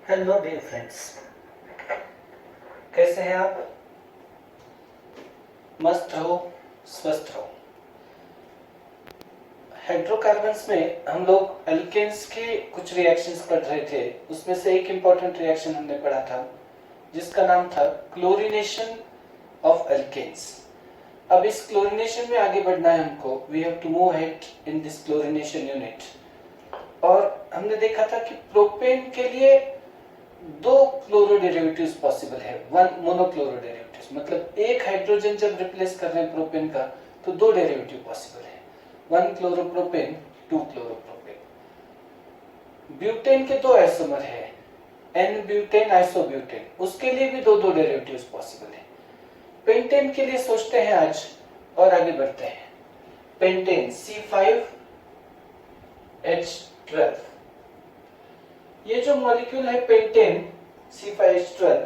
Hello dear friends, कैसे हैं आप? मस्त रहो, स्वस्थ रहो। हाइड्रोकार्बन्स में हम लोग एल्केन्स के कुछ रिएक्शंस पढ़ रहे थे। उसमें से एक इम्पॉर्टेंट रिएक्शन हमने पढ़ा था जिसका नाम था क्लोरीनेशन ऑफ एल्केन्स। अब इस क्लोरीनेशन में आगे बढ़ना है हमको। We have to move ahead in this chlorination unit. और हमने देखा था कि प्रोपेन के लिए दो क्लोरो डेरिवेटिव्स पॉसिबल है, वन मोनोक्लोरो डेरिवेटिव्स, मतलब एक हाइड्रोजन जब रिप्लेस कर रहे हैं प्रोपेन का तो दो डेरिवेटिव पॉसिबल है, one chloropropane, two chloropropane. Butane के दो आइसोमर है, एन ब्यूटेन, आइसोब्यूटेन, उसके लिए भी दो दो डेरिवेटिव्स पॉसिबल है। पेंटेन के लिए सोचते हैं आज और आगे बढ़ते हैं। पेंटेन C5H12, ये जो मॉलिक्यूल है पेंटेन C5H12,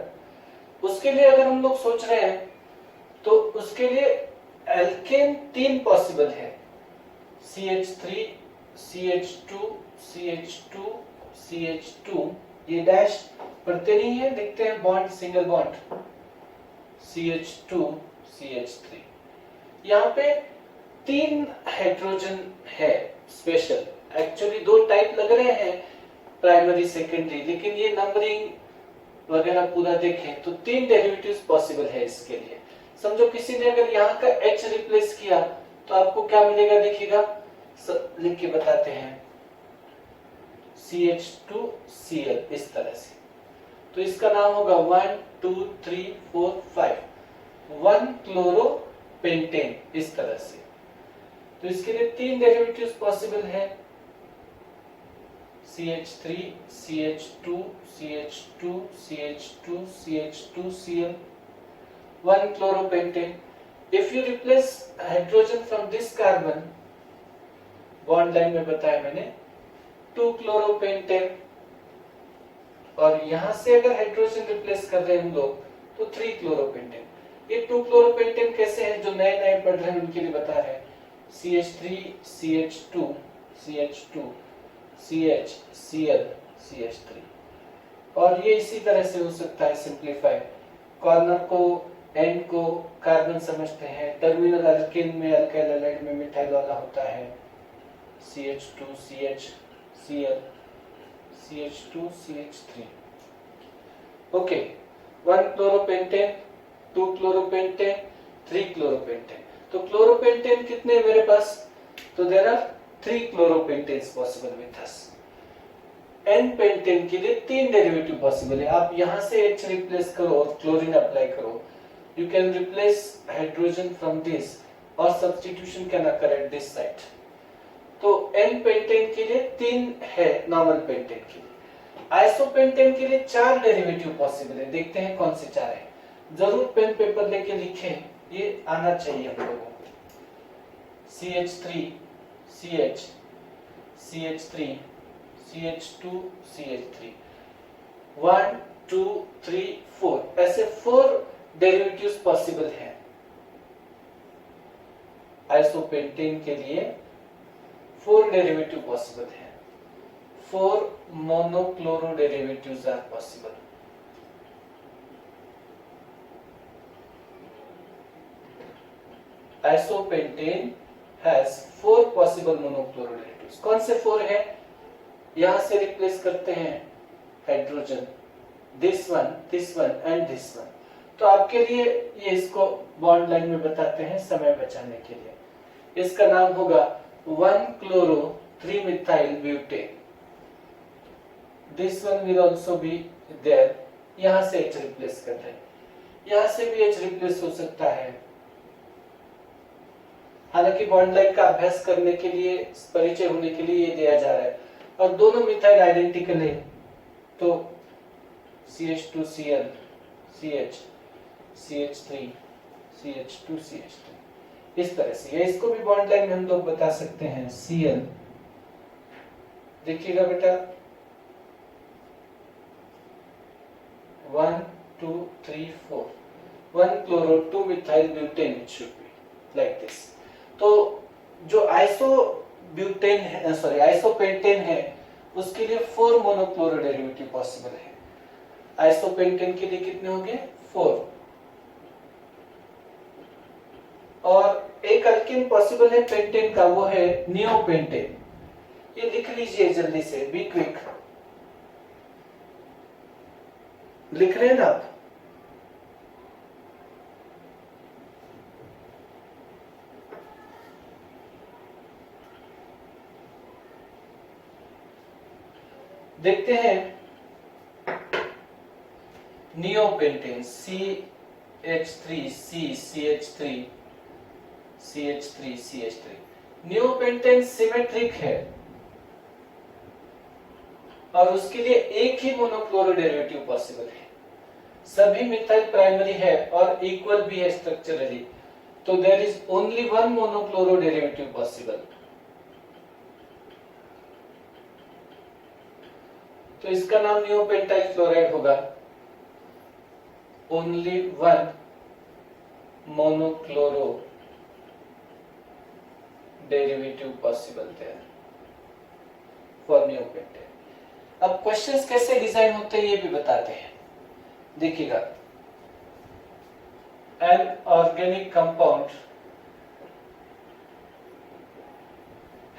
उसके लिए अगर हम लोग सोच रहे हैं तो उसके लिए एल्केन तीन पॉसिबल है, CH3, CH2, CH2, CH2। ये डैश पढ़ते नहीं है, लिखते हैं bond, single bond, CH2, CH3। यहाँ पे तीन हाइड्रोजन है स्पेशल। एक्चुअली दो टाइप लग रहे हैं, प्राइमरी सेकेंडरी, लेकिन ये नंबरिंग वगैरह पूरा देखें तो तीन डेरिवेटिव्स पॉसिबल है इसके लिए। समझो किसी ने अगर यहाँ का H रिप्लेस किया तो आपको क्या मिलेगा, देखिएगा, लिख के बताते हैं, CH2Cl, इस तरह से। तो इसका नाम होगा 1 2 3 4 5, 1 क्लोरोपेंटेन, इस तरह से। तो इसके लिए तीन डेरिवेटिव्स पॉसिबल है, CH3, CH2, CH2, CH2, CH2Cl, 1 chloropentane. If you replace hydrogen from this carbon, bond line में बताया मैंने, 2 chloropentane, और यहां से अगर हाइड्रोजन रिप्लेस कर रहे हैं हम लोग तो 3 chloropentane। ये 2 chloropentane कैसे हैं, जो नए नए पढ़ रहे हैं उनके लिए बता रहे हैं, CH3, CH2, CH2, CH, Cl, CH3। और ये इसी तरह से हो सकता है सिंप्लीफाई। कॉर्नर को, एंड को कार्बन समझते हैं, टर्मिनल अल्केन में, अल्काइल हैलाइड में मिथाइल वाला होता है, CH2, CH, Cl, CH2, CH3। Okay, 1 chloropentane, 2 chloropentane, 3 chloropentane. तो क्लोरोपेंटेन कितने हैं मेरे पास, तो there are 3 chloropentanes possible with us. N pentane के लिए तीन डेरिवेटिव पॉसिबल है। आप यहां से H रिप्लेस करो और क्लोरीन अप्लाई करो, you can replace hydrogen from this और substitution can occur at this site. तो एन पेंटेन के लिए तीन है, नॉर्मल पेंटेन के लिए। आइसोपेंटेन के लिए चार डेरिवेटिव पॉसिबल है। देखते हैं कौन से चार है, जरूर पेन पेपर लेके लिखें, ये आना चाहिए हम लोगों को। CH3, CH, CH3, CH2, CH3, 1 2 3 4, ऐसे 4 डेरिवेटिव्स पॉसिबल हैं। आइसोपेंटेन के लिए 4 डेरिवेटिव पॉसिबल हैं, 4 monochloro derivatives are possible. Isopentane has 4 possible monochloro derivatives. कौन से 4 है, यहां से रिप्लेस करते हैं hydrogen, this one and this one. तो आपके लिए ये इसको बॉन्ड लाइन में बताते हैं समय बचाने के लिए। इसका नाम होगा 1 chloro 3 methyl butane. This one will also be there. यहां से H रिप्लेस कर रहे हैं, यहां से भी H रिप्लेस हो सकता है। हालांकि बॉन्ड लाइन का अभ्यास करने के लिए, परिचय होने के लिए ये दिया जा रहा है। और दोनों मिथाइल आइडेंटिकल है, तो CH2Cl, CH, CH3, CH2, CH3, इस तरह से। या इसको भी बॉन्ड लाइन में हम लोग बता सकते हैं, Cl, देखिएगा बेटा, 1 2 3 4, 1 chloro 2 methyl butane, it should be like this. तो जो आइसोपेंटेन है उसके लिए 4 मोनोक्लोरो डेरिवेटिव पॉसिबल है। आइसोपेंटेन के लिए कितने होंगे 4। और एक अल्केन पॉसिबल है पेंटेन का, वो है नियोपेंटेन। ये लिख लीजिए जल्दी से, बी क्विक। लिख रहे हैं ना आप? देखते हैं neopentane CH3 CH3 CH3 CH3। Neopentane symmetric है और उसके लिए एक ही मोनोक्लोरो डेरिवेटिव पॉसिबल है। सभी मिथाइल प्राइमरी है और इक्वल भी है स्ट्रक्चरली, तो there is only one monochloro derivative possible. तो इसका नाम नियोपेंटाइल क्लोराइड होगा। Only one monochloro derivative possible there for neopentane. अब क्वेश्चंस कैसे डिजाइन होते हैं ये भी बताते हैं। देखिएगा, an organic compound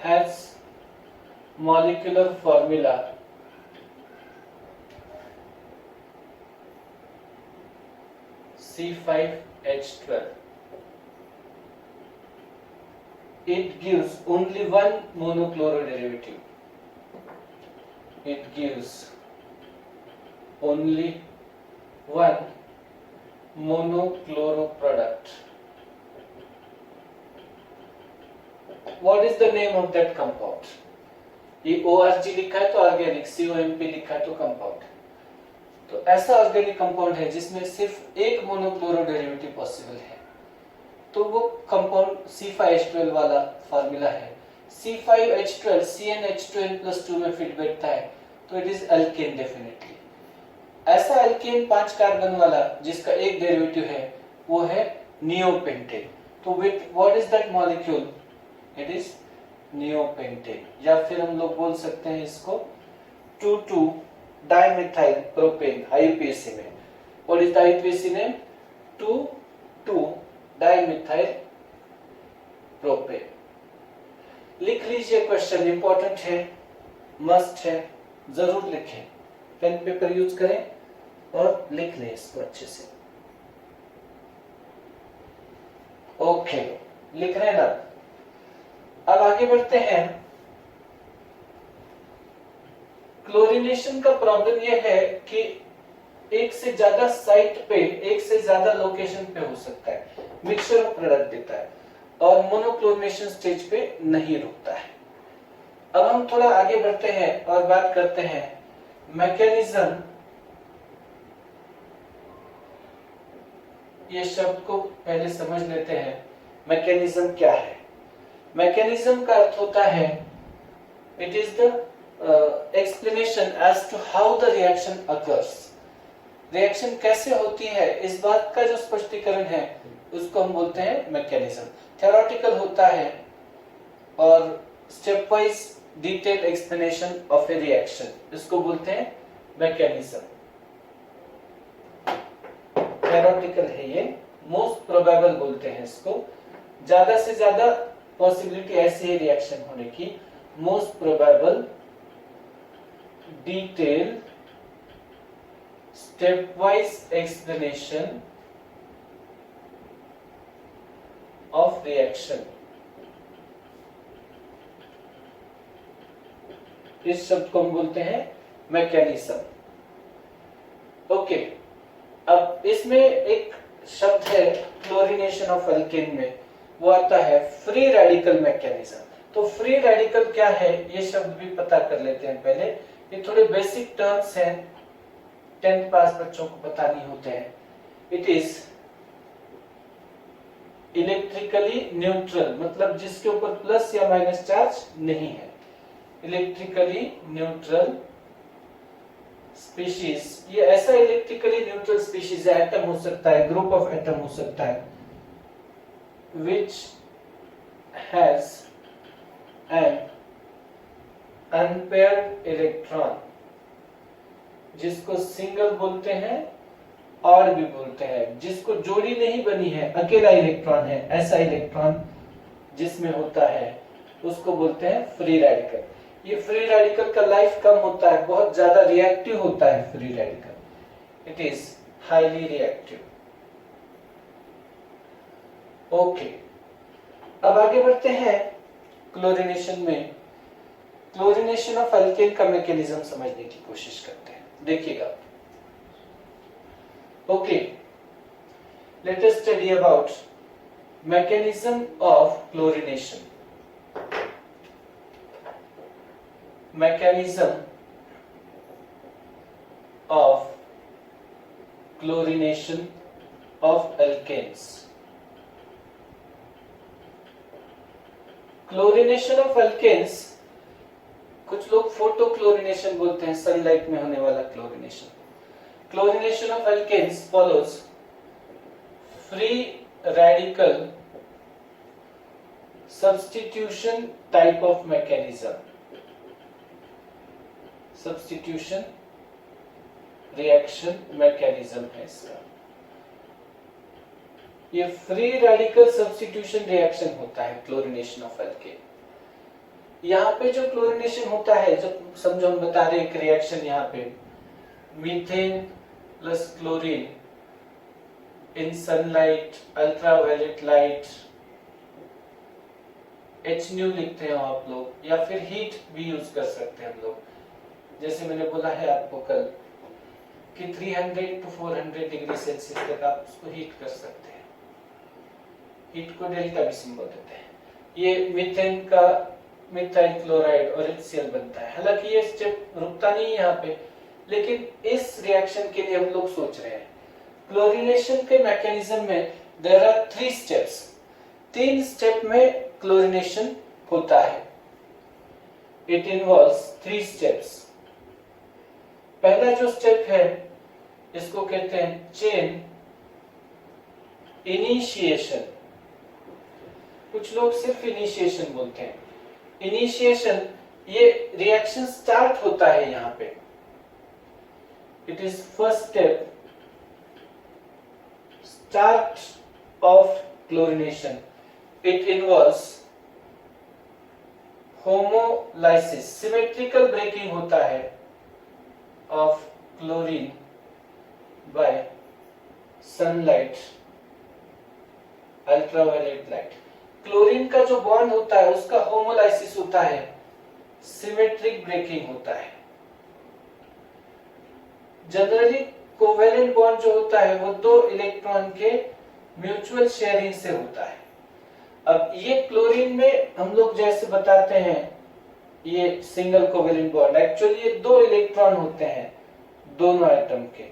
has molecular formula C5H12. It gives only one monochloro derivative. It gives only one monochloro product. What is the name of that compound? ये ORG लिखा है तो ऑर्गेनिक, COMP लिखा है तो कंपाउंड। तो ऐसा ऑर्गेनिक कंपाउंड है जिसमें सिर्फ एक मोनोक्लोरो डेरिवेटिव पॉसिबल है, तो वो कंपाउंड C5H12 वाला फार्मूला है। C5H12 CnH2n+2 में फिट बैठता है, तो इट इज अल्केन डेफिनेटली। ऐसा अल्केन 5 कार्बन वाला जिसका एक डेरिवेटिव है वो है नियोपेंटेन। तो with what is that molecule? It is neopentane, या फिर हम लोग बोल सकते हैं इसको 2,2 डाइमिथाइल प्रोपेन IUPAC में। What is the IUPAC name? 2,2 dimethyl propane. लिख लीजिए, क्वेश्चन इंपॉर्टेंट है, मस्ट है, जरूर लिखें। पेन पेपर यूज करें और लिख लें इसको अच्छे से। ओके, लिख रहे हैं ना? अब आगे बढ़ते हैं। क्लोरीनेशन का प्रॉब्लम यह है कि एक से ज्यादा साइट पे, एक से ज्यादा लोकेशन पे हो सकता है, मिक्सचर ऑफ प्रोडक्ट देता है और मोनोक्लोरिनेशन स्टेज पे नहीं रुकता है। अब हम थोड़ा आगे बढ़ते हैं और बात करते हैं मैकेनिज्म। ये शब्द को पहले समझ लेते हैं, मैकेनिज्म क्या है। मैकेनिज्म का अर्थ होता है it is the explanation as to how the reaction occurs. Reaction कैसे होती है इस बात का जो स्पष्टीकरण है उसको हम बोलते हैं मैकेनिज्म। थ्योरेटिकल होता है और step wise detail explanation of A reaction, इसको बोलते हैं मैकेनिज्म। थ्योरेटिकल है ये, मोस्ट प्रोबेबल बोलते हैं इसको। ज्यादा से ज्यादा पॉसिबिलिटी ऐसी है रिएक्शन होने की। Most probable detailed stepwise explanation of reaction। इस शब्द को हम बोलते हैं मैकेनिज्म। ओके, अब इसमें एक शब्द है क्लोरीनेशन ऑफ अल्केन में, वो आता है फ्री रेडिकल मैकेनिज्म। तो फ्री रेडिकल क्या है ये शब्द भी पता कर लेते हैं पहले। ये थोड़े बेसिक टर्म्स हैं, 10th पास बच्चों को पता नहीं होते हैं। इट इज इलेक्ट्रिकली न्यूट्रल, मतलब जिसके ऊपर प्लस या माइनस चार्ज नहीं है। इलेक्ट्रिकली न्यूट्रल स्पीशीज, ये ऐसा इलेक्ट्रिकली न्यूट्रल स्पीशीज है, एटम हो सकता है, ग्रुप ऑफ एटम हो सकता है, which has an unpaired electron जिसको सिंगल बोलते हैं, ऑड भी बोलते हैं। जिसको जोड़ी नहीं बनी है, अकेला इलेक्ट्रॉन है, ऐसा इलेक्ट्रॉन जिसमें होता है उसको बोलते हैं फ्री रेडिकल। ये फ्री रेडिकल का लाइफ कम होता है, बहुत ज्यादा रिएक्टिव होता है free radical, it is highly reactive. Okay, अब आगे बढ़ते हैं क्लोरीनेशन में। क्लोरीनेशन ऑफ अल्केन का मैकेनिज्म समझने की कोशिश करते हैं, देखिएगा। Okay, let us study about mechanism of chlorination. mechanism of chlorination of alkanes. Chlorination of alkanes, कुछ लोग फोटो क्लोरिनेशन बोलते हैं, सनलाइट में होने वाला chlorination. Chlorination of alkanes follows free radical substitution type of mechanism. Substitution reaction mechanism है इसका। ये फ्री रेडिकल सब्स्टिट्यूशन रिएक्शन होता है क्लोरीनेशन ऑफ अल्केन। यहाँ पे जो क्लोरीनेशन होता है, जब समझो हम बता रहे एक रिएक्शन, यहाँ पे मीथेन प्लस क्लोरीन इन सनलाइट, अल्ट्रावायलेट लाइट, HNu लिखते हैं आप लोग, या फिर हीट भी यूज कर सकते हैं हम लोग। जैसे मैंने बोला है आपको कल कि 300 to 400 डिग्री सेल्सियस तक आप उसको हीट कर सकते हैं। हीट को डेल्टा भी सिंबल देते हैं। ये मीथेन का मिथाइल क्लोराइड और HCl बनता है। हालांकि ये स्टेप रुकता नहीं है यहाँ पे, लेकिन इस रिएक्शन के लिए हम लोग सोच रहे हैं। क्लोरीनेशन के मैकेनिज्म में देयर आर 3 स्टेप्स। 3 स्टेप में क्लोरीनेशन होता है। It involves 3 steps. पहला जो स्टेप है इसको कहते हैं चेन इनिशिएशन। कुछ लोग सिर्फ इनिशिएशन बोलते हैं। इनिशिएशन, ये रिएक्शन स्टार्ट होता है यहाँ पे। It is first step, start of chlorination. It involves homolysis, symmetrical breaking होता है of chlorine by sunlight, ultraviolet light। Chlorine का जो बॉन्ड होता है उसका होमोलाइसिस होता है, सिमेट्रिक ब्रेकिंग होता है। जनरली कोवेलेंट बॉन्ड जो होता है वो 2 इलेक्ट्रॉन के म्यूचुअल शेयरिंग से होता है। अब ये क्लोरीन में हम लोग जैसे बताते हैं ये सिंगल कोवेलेंट बॉन्ड, एक्चुअली ये 2 इलेक्ट्रॉन होते हैं दोनों एटम के,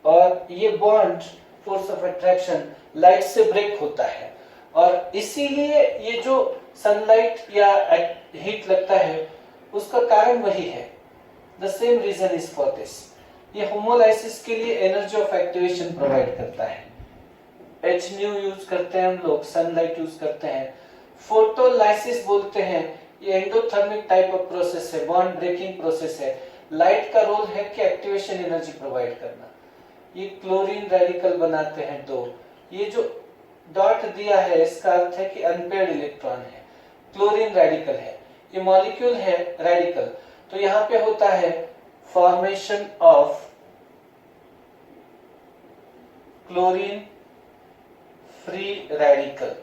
और ये bond force of attraction light से ब्रेक होता है, और इसीलिए ये जो सनलाइट या हीट लगता है उसका कारण वही है। The same reason is for this. ये होमोलाइसिस के लिए एनर्जी ऑफ एक्टिवेशन प्रोवाइड करता है। HNu यूज करते हैं हम लोग, सनलाइट यूज करते हैं। फोटोलाइसिस बोलते हैं, ये एंडोथर्मिक टाइप ऑफ प्रोसेस है, बॉन्ड ब्रेकिंग प्रोसेस है। लाइट का रोल है कि एक्टिवेशन एनर्जी प्रोवाइड करना। ये क्लोरीन रेडिकल बनाते हैं 2। ये जो डॉट दिया है इसका अर्थ है कि अनपेयर्ड इलेक्ट्रॉन है, क्लोरीन रेडिकल है, ये मॉलिक्यूल है रेडिकल। तो यहाँ पे होता है formation of chlorine free radical.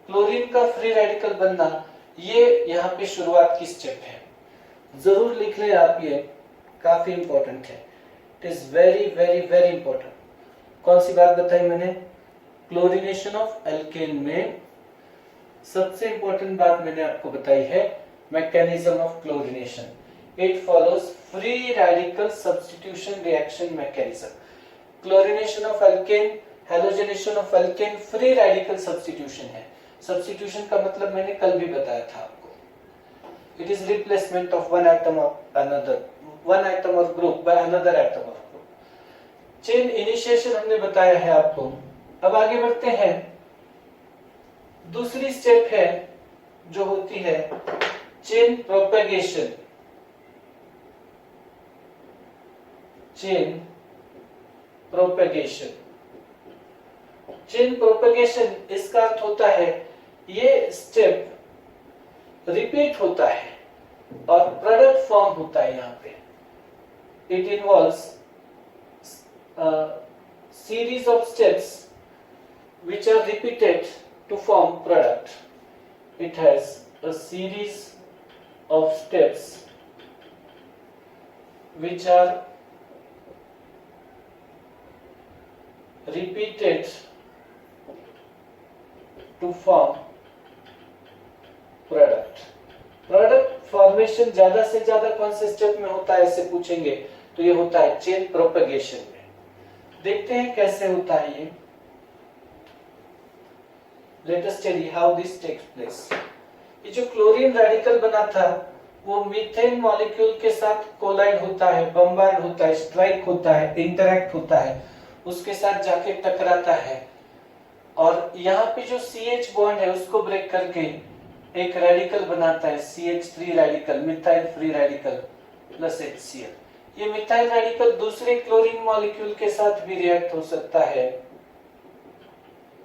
Chlorine का फ्री रेडिकल बनना, ये यहाँ पे शुरुआत की स्टेप है। जरूर लिख लें आप, ये काफी इंपॉर्टेंट है। It is very very very important. कौन सी बात बताई मैंने? क्लोरीनेशन ऑफ एल्केन में सबसे इंपॉर्टेंट बात मैंने आपको बताई है mechanism of chlorination. It follows free radical substitution reaction mechanism. Chlorination of alkene, halogenation of alkene free radical substitution है। सब्स्टिट्यूशन का मतलब मैंने कल भी बताया था आपको। It is replacement of one atom of another, one atom of group by another atom of group. Chain initiation हमने बताया है आपको। अब आगे बढ़ते हैं। दूसरी स्टेप है जो होती है chain propagation. Chain propagation. Chain propagation इसका अर्थ होता है ये स्टेप रिपीट होता है और प्रोडक्ट फॉर्म होता है। यहाँ पे it involves series of steps which are repeated to form product. It has a series of steps which are repeated to form product. Product formation ज्यादा से ज्यादा कौन से स्टेप में होता है ऐसे पूछेंगे तो ये होता है चेन प्रोपेगेशन में। देखते हैं कैसे होता है ये। Let us study how this takes place. ये जो क्लोरीन रेडिकल बना था वो मीथेन मॉलिक्यूल के साथ कोलाइड होता है, बम्बार्ड होता है, स्ट्राइक होता है, इंटरैक्ट होता है, उसके साथ जाके टकराता है और यहाँ पे जो CH बॉन्ड है उसको ब्रेक करके एक रेडिकल बनाता है CH3 radical, methyl free radical plus HCl। ये मिथाइल रेडिकल दूसरे क्लोरीन मॉलिक्यूल के साथ भी रिएक्ट हो सकता है।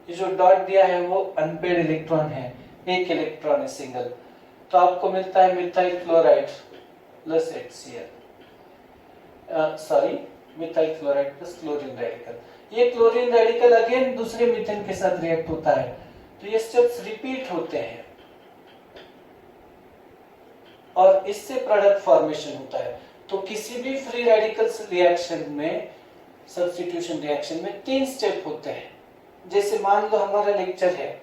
ये जो डॉट दिया है वो अनपेड इलेक्ट्रॉन है, एक इलेक्ट्रॉन है सिंगल, तो आपको मिलता है methyl chloride plus HCl, sorry methyl chloride plus chlorine radical. ये क्लोरीन रेडिकल अगेन दूसरे मीथेन के साथ रिएक्ट होता है, तो ये स्टेप्स रिपीट होते हैं और इससे प्रोडक्ट फॉर्मेशन होता है। तो किसी भी फ्री रेडिकल्स रिएक्शन में, सब्स्टिट्यूशन रिएक्शन में 3 स्टेप होते हैं। जैसे मान लो हमारा लेक्चर है,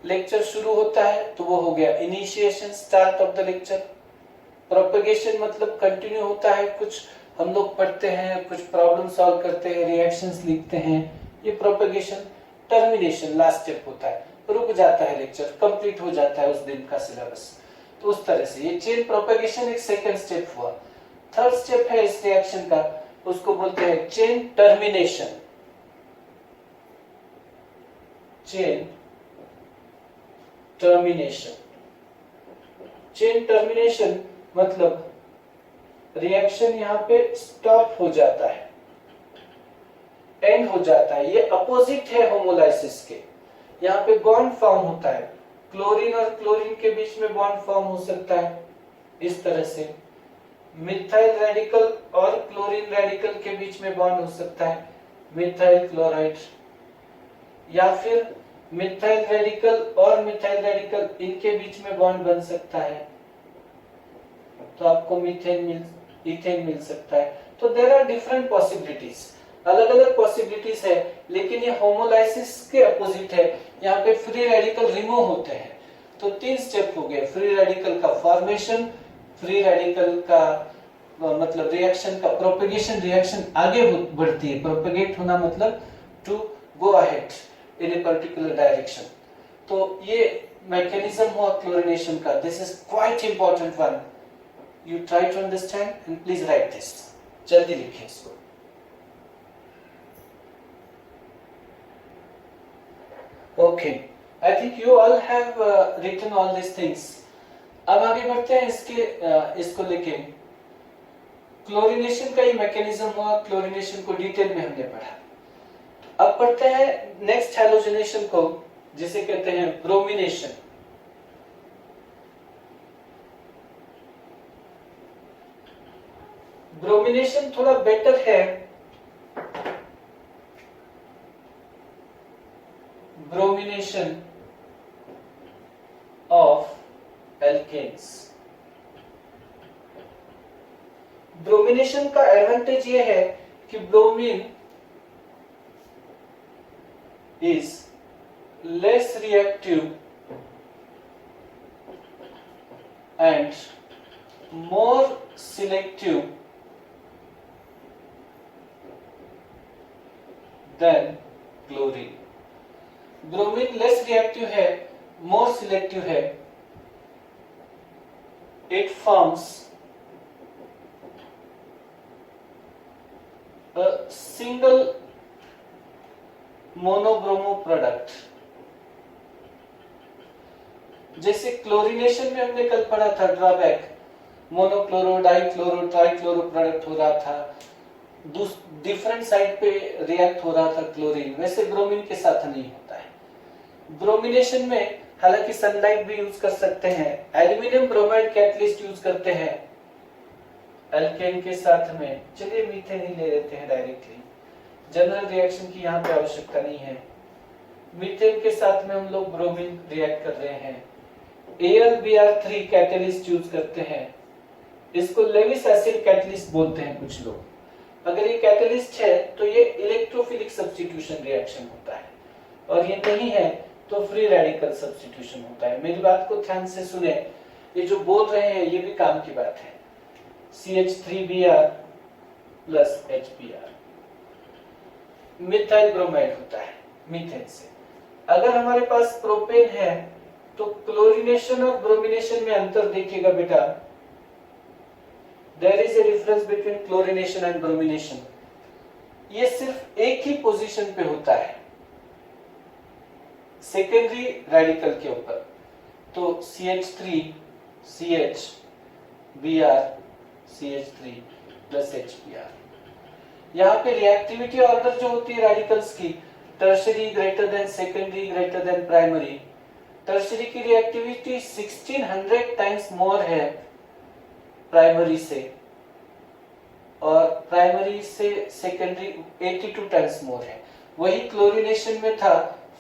लेक्चर शुरू होता है तो वो हो गया initiation, start of the lecture. Propagation मतलब कंटिन्यू होता है, कुछ हम लोग पढ़ते हैं, कुछ प्रॉब्लम सॉल्व करते हैं, रिएक्शंस लिखते हैं, ये प्रोपेगेशन। टर्मिनेशन लास्ट स्टेप होता है, रुक जाता है लेक्चर, कंप्लीट हो जाता है उस दिन का सिलेबस। तो उस तरह से ये चेन प्रोपेगेशन एक सेकंड स्टेप हुआ। थर्ड स्टेप है इस रिएक्शन का, उसको बोलते हैं chain termination. Chain termination, chain termination मतलब रिएक्शन यहाँ पे स्टॉप हो जाता है, एंड हो जाता है। ये अपोजिट है होमोलाइसिस के। यहाँ पे बॉन्ड फॉर्म होता है, क्लोरीन और क्लोरीन के बीच में बॉन्ड फॉर्म हो सकता है इस तरह से, मिथाइल रेडिकल और क्लोरीन रेडिकल के बीच में बॉन्ड हो सकता है मिथाइल क्लोराइड, या फिर मिथाइल रेडिकल और मिथाइल रेडिकल इनके बीच में बॉन्ड बन सकता है, तो आपको इथेन मिल सकता है। तो देयर आर डिफरेंट पॉसिबिलिटीज, अलग अलग पॉसिबिलिटीज है, लेकिन ये होमोलाइसिस के अपोजिट है। यहाँ पे फ्री रेडिकल रिमूव होते हैं। तो 3 स्टेप हो गए, फ्री रेडिकल का फॉर्मेशन, फ्री रेडिकल का मतलब रिएक्शन का प्रोपेगेशन, रिएक्शन आगे बढ़ती है, प्रोपेगेट होना मतलब to go ahead in a particular direction. तो ये मैकेनिज्म हुआ क्लोरिनेशन का। This is quite important one, you try to understand and please write this, जल्दी लिखिए इसको। Okay, I think you all have written all these things. अब आगे बढ़ते हैं इसको लेके। क्लोरिनेशन का ही मैकेनिज्म हुआ, क्लोरिनेशन को डिटेल में हमने पढ़ा। अब पढ़ते हैं नेक्स्ट हैलोजनेशन को, जिसे कहते हैं ब्रोमिनेशन। ब्रोमिनेशन थोड़ा बेटर है। Bromination of alkanes. ब्रोमिनेशन का एडवांटेज ये है कि bromine is less reactive and more selective than chlorine. Bromine less reactive है, मोर सिलेक्टिव है। It forms a single monobromo product. जैसे क्लोरिनेशन में हमने कल पढ़ा था drawback, monochloro, dichloro, trichloro product हो रहा था, डिफरेंट साइड पे रिएक्ट हो रहा था क्लोरीन, वैसे ब्रोमीन के साथ नहीं होता है। ब्रोमिनेशन में हालांकि सनलाइट भी यूज कर सकते हैं, एल्यूमिनियम ब्रोमाइड कैटलिस्ट यूज करते हैं एल्केन के साथ में। चलिए मीथेन ही ले लेते हैं डायरेक्टली, जनरल रिएक्शन की यहाँ पे आवश्यकता नहीं है। मीथेन के साथ में हम लोग ब्रोमीन रिएक्ट कर रहे हैं, AlBr3 कैटलिस्ट यूज करते हैं, इसको लेविस एसिड कैटलिस्ट बोलते हैं कुछ लोग। अगर ये कैटलिस्ट है तो ये इलेक्ट्रोफिलिक सब्स्टिट्यूशन रिएक्शन होता है, और ये नहीं है तो फ्री रेडिकल सब्स्टिट्यूशन होता है। मेरी बात को ध्यान से सुने, ये जो बोल रहे हैं ये भी काम की बात है। CH3Br plus HBr methyl bromide होता है मीथेन से। अगर हमारे पास प्रोपेन है तो क्लोरीनेशन और ब्रोमिनेशन में अंतर देखिएगा बेटा। There is a difference between chlorination and bromination. ये सिर्फ एक ही पोजीशन पे होता है, सेकेंडरी रेडिकल के ऊपर। तो CH3 CH Br CH3 plus HBr। यहाँ पे रिएक्टिविटी ऑर्डर जो होती है रेडिकल्स की, tertiary greater than secondary greater than primary. Tertiary की रिएक्टिविटी 1600 टाइम्स मोर है प्राइमरी से, और प्राइमरी से सेकेंडरी 82 टाइम्स मोर है। वही क्लोरीनेशन में था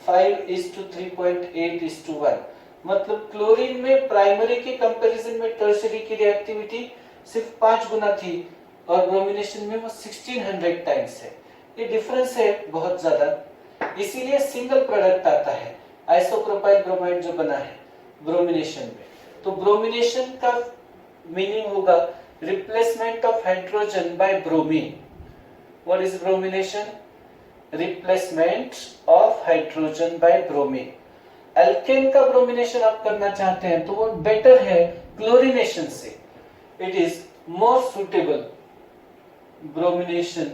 5:3.8:1। मतलब क्लोरीन में प्राइमरी के कंपैरिजन में टर्शरी की रिएक्टिविटी सिर्फ 5 गुना थी, और ब्रोमिनेशन में वो 1600 टाइम्स है। ये डिफरेंस है बहुत ज्यादा, इसीलिए सिंगल प्रोडक्ट आता है आइसोप्रोपाइल ब्रोमाइड जो बना है ब्रोमिनेशन में। तो ब्रोमिनेशन का मीनिंग होगा replacement of hydrogen by bromine. What is bromination? Replacement of hydrogen by bromine. Alkane का ब्रोमिनेशन आप करना चाहते हैं तो वो बेटर है क्लोरीनेशन से। It is more suitable, bromination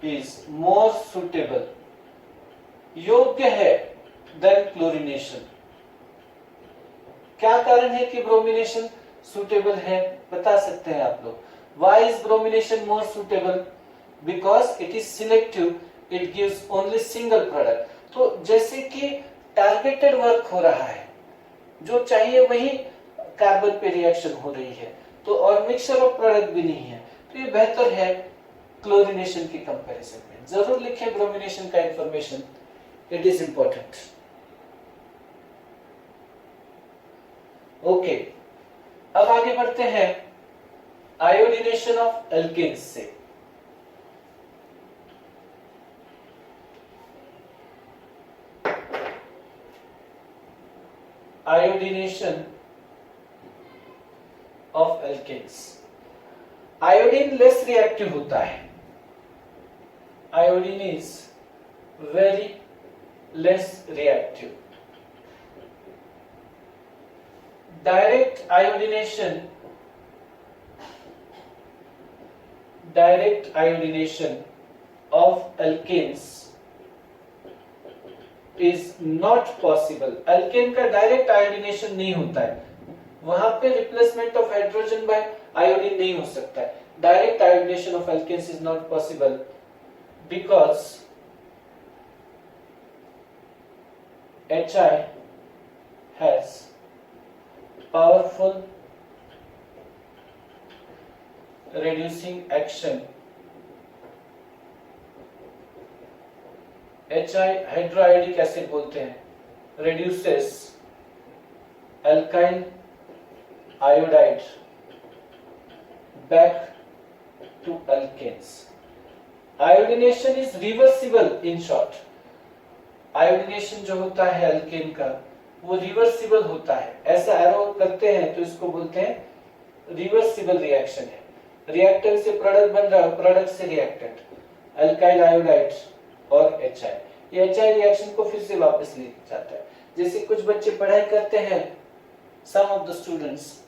is more suitable, योग्य है देन क्लोरीनेशन। क्या कारण है कि ब्रोमिनेशन सुटेबल है, बता सकते हैं आप लोग? Why is bromination more suitable? Because it is selective, it gives only single product. तो जैसे कि टारगेटेड वर्क हो रहा है, जो चाहिए वही कार्बन पे रिएक्शन हो रही है, तो और मिक्सचर ऑफ प्रोडक्ट भी नहीं है, तो ये बेहतर है क्लोरीनेशन की कंपैरिजन में। जरूर लिखें ब्रोमिनेशन का information, it is important. Okay, अब आगे बढ़ते हैं आयोडीनेशन ऑफ एल्केन्स से। Iodination of alkanes. Iodine less reactive होता है, iodine is very less reactive. Direct iodination of alkanes is not possible. Alkane का डायरेक्ट आयोडीनेशन नहीं होता है, वहां पे replacement of hydrogen by iodine नहीं हो सकता है। Direct iodination of alkanes is not possible because HI has powerful reducing action। HI hydroiodic acid बोलते हैं, reduces alkyl iodide back to alkanes। Iodination is reversible in short। Iodination जो होता है alkane का वो रिवर्सिबल होता है, ऐसा एरो करते हैं तो इसको बोलते हैं रिवर्सिबल रिएक्शन है। रिएक्टेंट से प्रोडक्ट बन रहा है, प्रोडक्ट से रिएक्टेंट, अल्काइल आयोडाइड और HI। ये HI रिएक्शन को फिर से वापस ले जाता है। जैसे कुछ बच्चे पढ़ाई करते हैं, सम ऑफ द स्टूडेंट्स,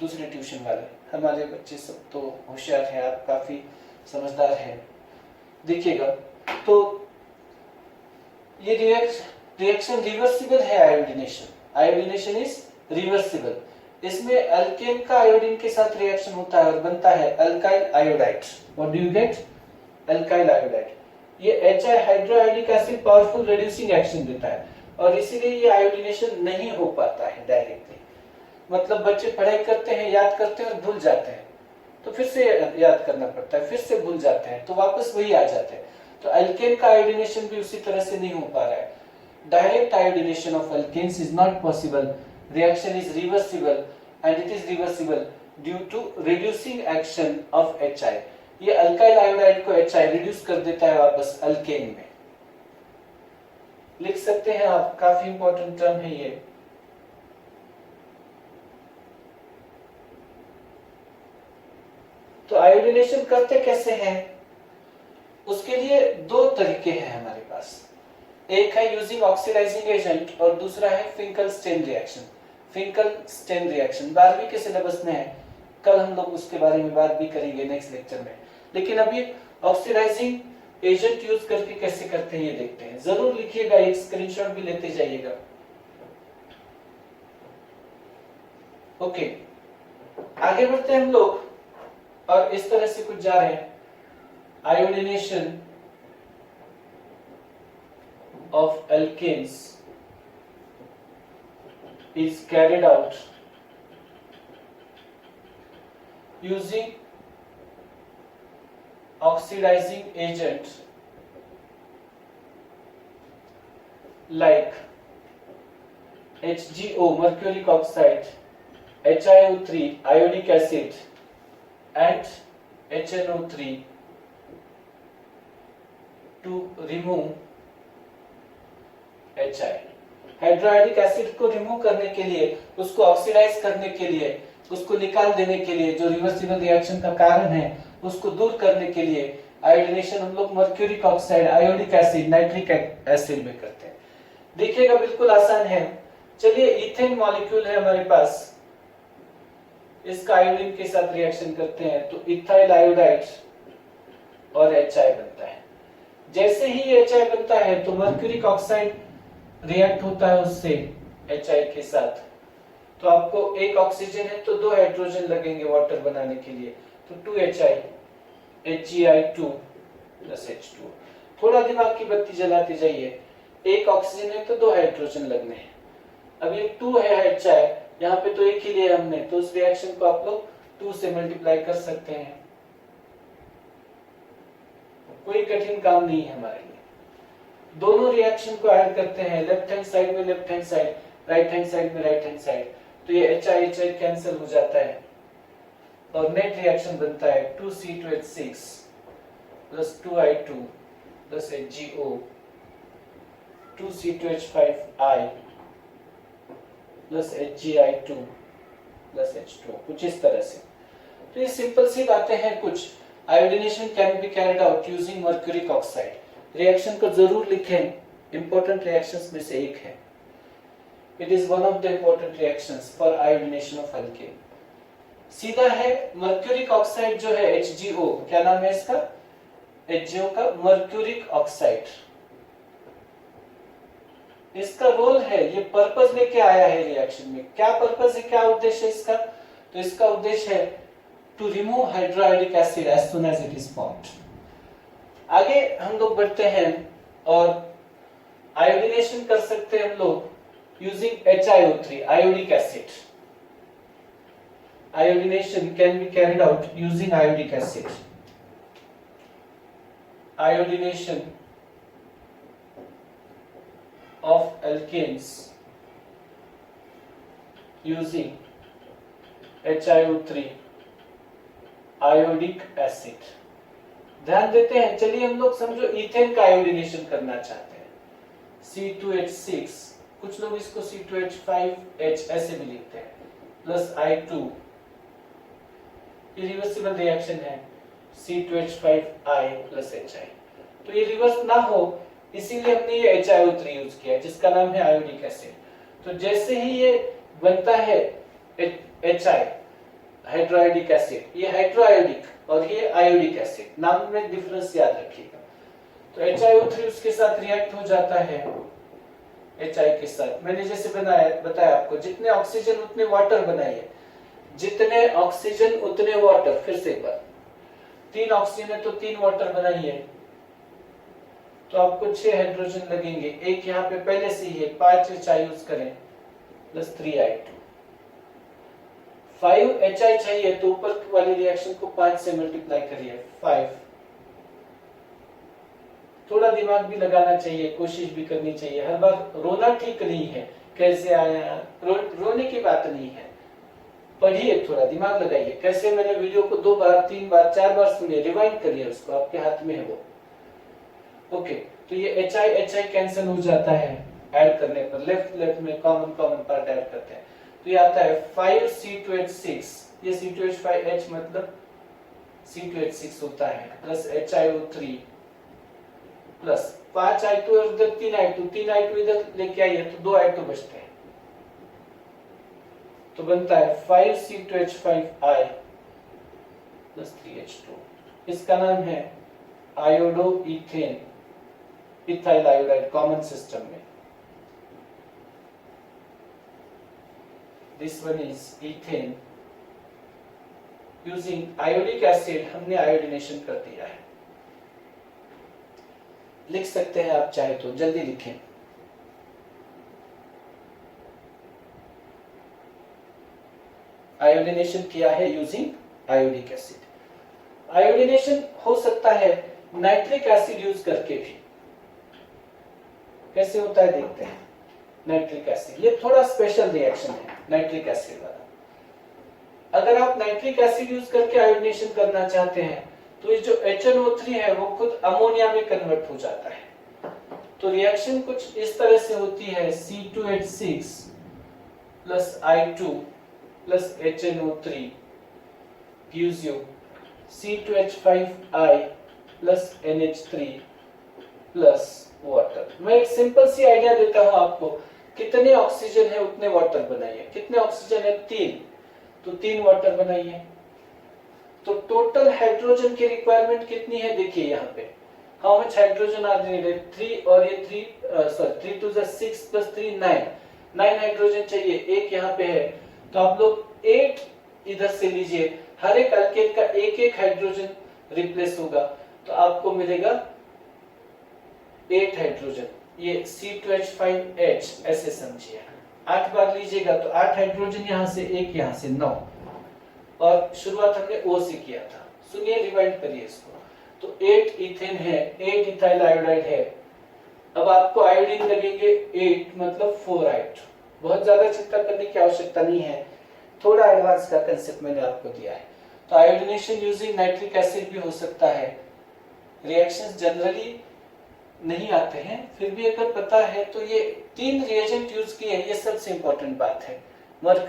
दूसरे ट्यूशन वाले, हमारे बच्चे सब तो होशियार हैं, आप काफी समझदार हैं, देखिएगा। तो ये रिएक्शन रिवर्सिबल है। Iodination is reversible. इसमें अल्केन का आयोडीन के साथ रिएक्शन होता है और बनता है alkyl iodide. What do you get? Alkyl iodide. ये HI hydroiodic acid powerful reducing action देता है और इसीलिए ये आयोडीनेशन नहीं हो पाता है डायरेक्टली। मतलब बच्चे पढ़ाई करते हैं, याद करते हैं और भूल जाते हैं, तो फिर से याद करना पड़ता है, फिर से भूल जाते हैं, तो वापस वही आ जाते हैं। तो अल्केन का आयोडीनेशन भी उसी तरह से नहीं हो पा रहा है। Direct iodination of alkanes is not possible. Reaction is reversible and it is reversible due to reducing action of HI। ये अल्काइल आयोडाइड को HI रिड्यूस कर देता है वापस अल्केन में। लिख सकते हैं आप, काफी इंपॉर्टेंट टर्म है ये। तो आयोडीनेशन करते कैसे हैं? उसके लिए दो तरीके हैं हमारे पास। एक है यूजिंग ऑक्सीडाइजिंग एजेंट और दूसरा है फिंकल-स्टेन रिएक्शन। फिंकल-स्टेन रिएक्शन 12वीं के सिलेबस में है, कल हम लोग उसके बारे में बात भी करेंगे नेक्स्ट लेक्चर में। लेकिन अभी ऑक्सीडाइजिंग एजेंट यूज करके कैसे करते हैं ये देखते हैं। जरूर लिखिएगा, एक स्क्रीनशॉट भी लेते जाइएगा। ओके, आगे बढ़ते हैं हम लोग और इस तरह से कुछ जा रहे हैं। Iodination of alkanes is carried out using oxidizing agent like HgO mercuric oxide, HiO3 iodic acid and HNO3 to remove HI। Hydroiodic acid को रिमूव करने के लिए, उसको ऑक्सीडाइज करने के लिए, उसको निकाल देने के लिए, जो रिवर्सिबल रिएक्शन का कारण है उसको दूर करने के लिए आयोडीनेशन हम लोग mercuric oxide, iodic acid, nitric acid में करते हैं। देखिएगा बिल्कुल आसान है। चलिए, इथेन मॉलिक्यूल है हमारे पास, इसका आयोडीन के साथ रिएक्शन करते हैं तो इथाइल आयोडाइड और HI बनता है। जैसे ही HI बनता है तो मर्क्यूरिक ऑक्साइड रिएक्ट होता है उससे HI के साथ, तो आपको एक ऑक्सीजन है तो दो हाइड्रोजन लगेंगे वाटर बनाने के लिए, तो 2HI HgI2 प्लस H2। थोड़ा दिमाग की बत्ती जलाते जाइए, एक ऑक्सीजन है तो दो हाइड्रोजन लगने हैं। अब ये 2 है HI, यहाँ पे तो एक ही लिया हमने, तो उस रिएक्शन को आप लोग 2 से मल्टीप्लाई कर सकते हैं। कोई कठिन काम नहीं है हमारे लिए। दोनों रिएक्शन को ऐड करते हैं, लेफ्ट हैंड साइड में left hand side, right hand side में राइट हैंड साइड, तो ये HI कैंसिल हो जाता है और नेट रिएक्शन बनता है 2C2H6 plus 2I2 plus HgO 2C2H5I plus HgI2 plus H2, कुछ इस तरह से। तो ये सिंपल सी बातें हैं कुछ। Iodination can be carried out using mercuric oxide. Reaction को जरूर लिखें, इंपॉर्टेंट रिएक्शंस में से एक है। It is one of the important reactions for iodination of alkane. सीधा है मर्क्यूरिक ऑक्साइड जो है HgO, क्या नाम है इसका? HgO का मर्क्यूरिक ऑक्साइड। इसका रोल है, ये पर्पस लेके आया है रिएक्शन में। क्या पर्पस है, क्या उद्देश्य है इसका? तो इसका उद्देश्य है to remove hydroiodic acid as soon as it is formed. आगे हम लोग बढ़ते हैं और आयोडीनेशन कर सकते हैं हम लोग using HiO3 iodic acid. Iodination can be carried out using iodic acid. Iodination of alkanes using HiO3 iodic acid. ध्यान देते हैं, चलिए हम लोग समझो इथेन का आयोडीनेशन करना चाहते हैं, C2H6, कुछ लोग इसको C2H5H ऐसे भी लिखते हैं, प्लस I2, ये रिवर्सिबल रिएक्शन है, C2H5I प्लस HI। तो ये रिवर्स ना हो इसीलिए हमने ये HiO3 यूज किया जिसका नाम है आयोडिक एसिड। तो जैसे ही ये बनता है HI हाइड्रोआयोडिक एसिड, ये हाइड्रोआयोडिक और ये आयोडिक एसिड, नाम में डिफरेंस याद रखिएगा। तो HiO3 उसके साथ रिएक्ट हो जाता है HI के साथ। मैंने जैसे बताया आपको, जितने ऑक्सीजन उतने वाटर बनाइए, जितने ऑक्सीजन उतने वाटर। फिर से एक बार, 3 ऑक्सीजन है तो 3 वाटर बनाइए, तो आपको 6 हाइड्रोजन लगेंगे। एक यहाँ पे पहले से ही है, 5 HI यूज करें प्लस 3I2। 5 HI चाहिए तो ऊपर वाली रिएक्शन को 5 से मल्टीप्लाई करिए, 5। थोड़ा दिमाग भी लगाना चाहिए, कोशिश भी करनी चाहिए। हर बार रोना ठीक नहीं है, कैसे आया, रोने की बात नहीं है। पढ़िए, थोड़ा दिमाग लगाइए। कैसे, मैंने वीडियो को 2 बार 3 बार 4 बार सुनिए, रिवाइंड करिए उसको, आपके हाथ में है वो। ओके, तो ये HI कैंसिल हो जाता है ऐड करने पर। लेफ्ट में कॉमन पार्ट ऐड करते हैं तो ये आता है 5C2H6। ये C2H5H मतलब C2H6 होता है, प्लस HiO3 प्लस 5I2 और इधर 3I2 इधर लेके आइए तो 2I2 बचते हैं, तो बनता है 5C2H5I प्लस 3H2। इसका नाम है iodo ethane, ethyl iodide common system में। This one is ethane using iodic acid. हमने आयोडीनेशन कर दिया है। लिख सकते हैं आप चाहे तो, जल्दी लिखें। आयोडीनेशन किया है यूजिंग आयोडिक एसिड। आयोडीनेशन हो सकता है नाइट्रिक एसिड यूज करके भी। कैसे होता है देखते हैं। नाइट्रिक एसिड, ये थोड़ा स्पेशल रिएक्शन है नाइट्रिक एसिड वाला। अगर आप नाइट्रिक एसिड यूज करके आयोडीनेशन करना चाहते हैं तो ये जो HNO3 है वो खुद अमोनिया में कन्वर्ट हो जाता है। तो रिएक्शन कुछ इस तरह से होती है, C2H6 plus I2 plus HNO3 gives you C2H5I plus NH3 plus water. मैं एक सिंपल सी आइडिया देता हूं आपको, कितने ऑक्सीजन है उतने वाटर बनाइए। कितने ऑक्सीजन है? 3, तो 3 वाटर बनाइए। तो टोटल हाइड्रोजन की रिक्वायरमेंट कितनी है देखिए यहाँ पे, how much hydrogen are needed, 3 और ये 3 2 6 प्लस 3 9 हाइड्रोजन चाहिए। एक यहाँ पे है तो आप लोग 8 इधर से लीजिए, हर एक अल्केन का एक हाइड्रोजन रिप्लेस होगा तो आपको मिलेगा 8 हाइड्रोजन। ये C2H5H ऐसे समझिए, 8 बार लीजिएगा तो 8 हाइड्रोजन यहाँ से, एक यहाँ से 9, और शुरुआत हमने O से किया था। सुनिए, रिवाइंड करिए इसको। तो 8 इथेन है, 8 इथाइल आयोडाइड है। अब आपको आयोडीन लगेंगे 8 मतलब 4I2। बहुत ज्यादा चिंता करने की आवश्यकता नहीं है, थोड़ा एडवांस का कंसेप्ट मैंने आपको दिया है। तो आयोडीनेशन यूजिंग नाइट्रिक एसिड भी हो सकता है। रिएक्शंस जनरली नहीं आते हैं, फिर भी अगर पता है तो ये 3 रिएजेंट यूज किए, ये सबसे इंपॉर्टेंट बात है।